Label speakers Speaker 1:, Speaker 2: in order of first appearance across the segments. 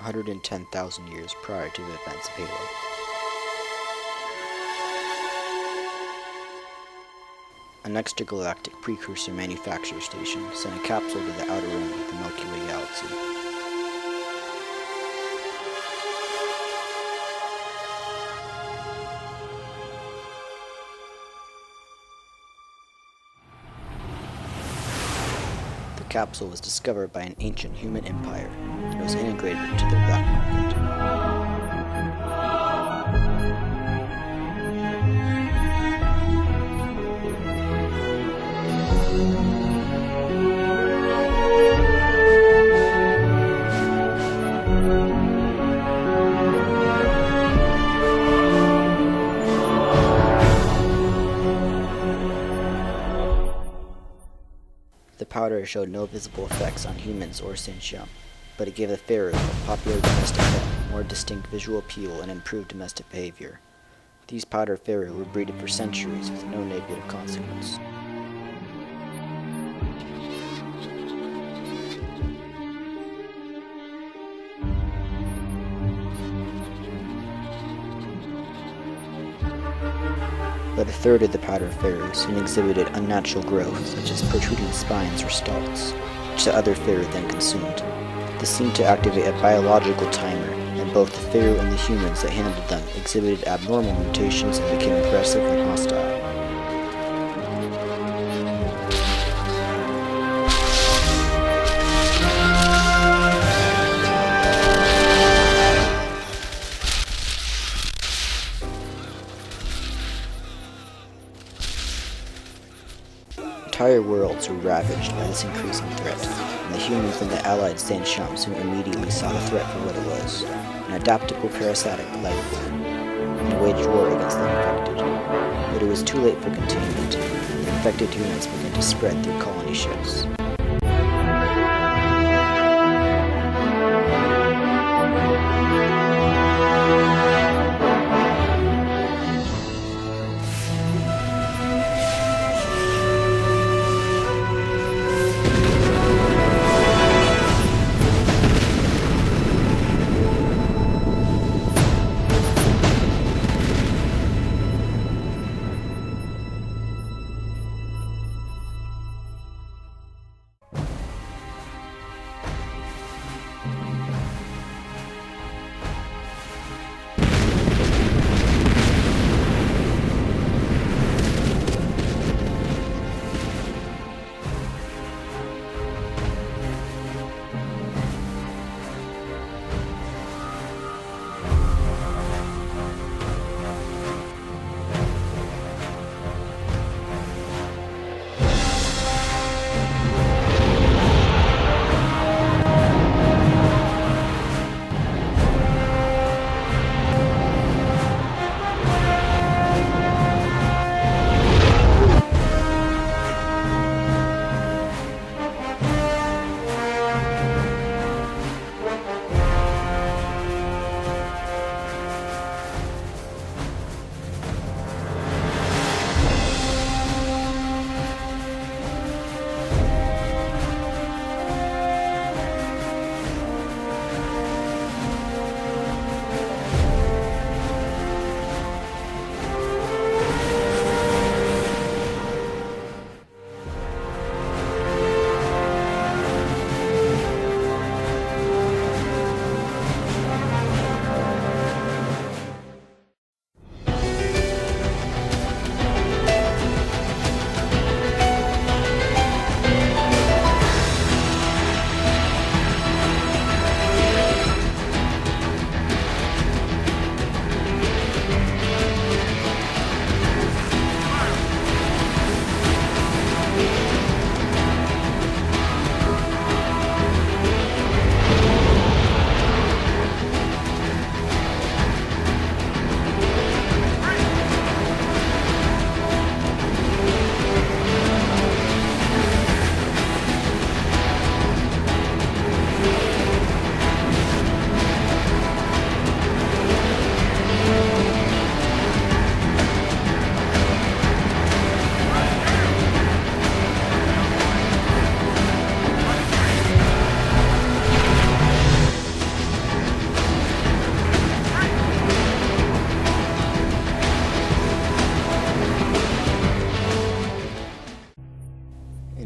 Speaker 1: 110,000 years prior to the events of Halo. An extragalactic precursor manufacture station sent a capsule to the outer rim of the Milky Way galaxy. The capsule was discovered by an ancient human empire and was integrated into their black market. The powder showed no visible effects on humans or sentient, but it gave the Pharaoh a popular domestic pet more distinct visual appeal and improved domestic behavior. These powder Pharaoh were breeded for centuries with no negative consequence. But a third of the powder pharaohs soon exhibited unnatural growth, such as protruding spines or stalks, which the other pharaoh then consumed. This seemed to activate a biological timer, and both the pharaoh and the humans that handled them exhibited abnormal mutations and became aggressive and hostile. Entire worlds were ravaged by this increasing threat, and the humans and the allied sentient soon immediately saw the threat for what it was, an adaptable parasitc life form, and waged war against the infected. But it was too late for containment, and the infected humans began to spread through colony ships.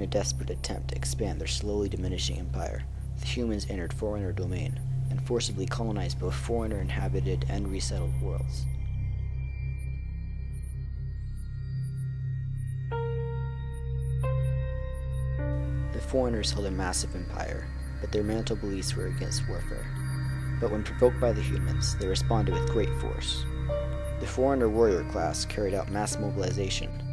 Speaker 1: a desperate attempt to expand their slowly diminishing empire, the humans entered Forerunner domain and forcibly colonized both Forerunner-inhabited and resettled worlds. The Forerunners held a massive empire, but their mental beliefs were against warfare. But when provoked by the humans, they responded with great force. The Forerunner warrior class carried out mass mobilization.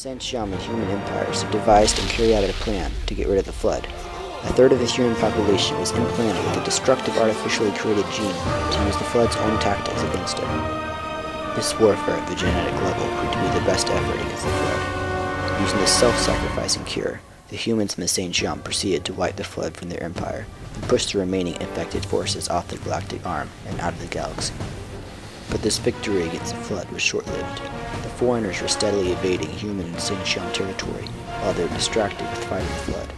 Speaker 1: Saint-Shum and human empires devised and carried out a plan to get rid of the flood. A third of the human population was implanted with a destructive artificially created gene to use the flood's own tactics against it. This warfare at the genetic level proved to be the best effort against the flood. Using this self-sacrificing cure, the humans in the Saint-Shum proceeded to wipe the flood from their empire and push the remaining infected forces off the galactic arm and out of the galaxy. But this victory against the flood was short-lived. The Forerunners were steadily evading human and Saint-Shum territory while they were distracted with fighting the flood.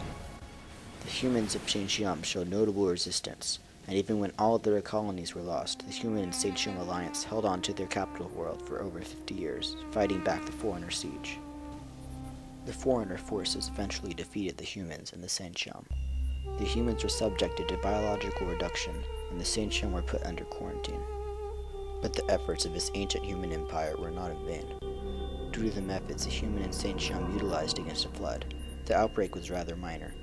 Speaker 1: The humans of Saint-Shum showed notable resistance, and even when all of their colonies were lost, the human and Saint-Shum alliance held on to their capital world for over 50 years, fighting back the Forerunner siege. The Forerunner forces eventually defeated the humans and the Saint-Shum. The humans were subjected to biological reduction, and the Saint-Shum were put under quarantine. But the efforts of this ancient human empire were not in vain. Due to the methods the human and Saint-Shum utilized against the flood, the outbreak was rather minor.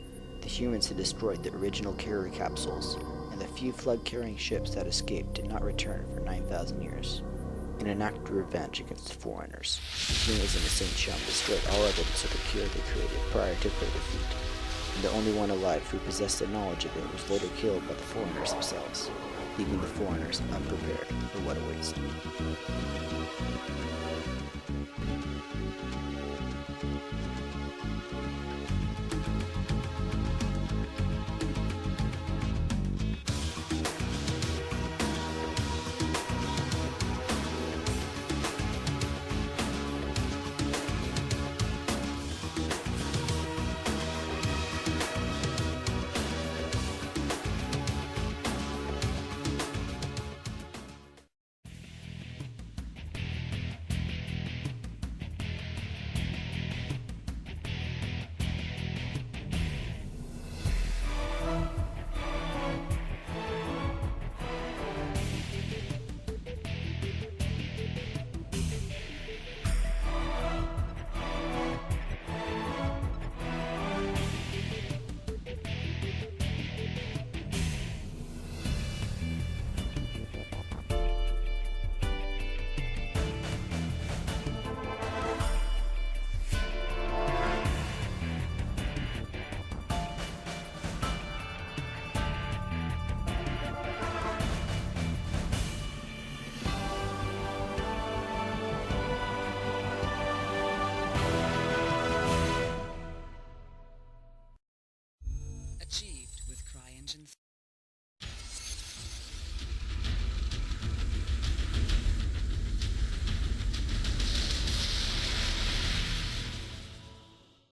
Speaker 1: The humans had destroyed the original carrier capsules, and the few flood-carrying ships that escaped did not return for 9,000 years. In an act of revenge against the Forerunners, the humans in the Saint-Shum destroyed all evidence of the cure they created prior to their defeat, and the only one alive who possessed the knowledge of it was later killed by the Forerunners themselves, leaving the Forerunners unprepared for what awaits them.
Speaker 2: Achieved with CryEngine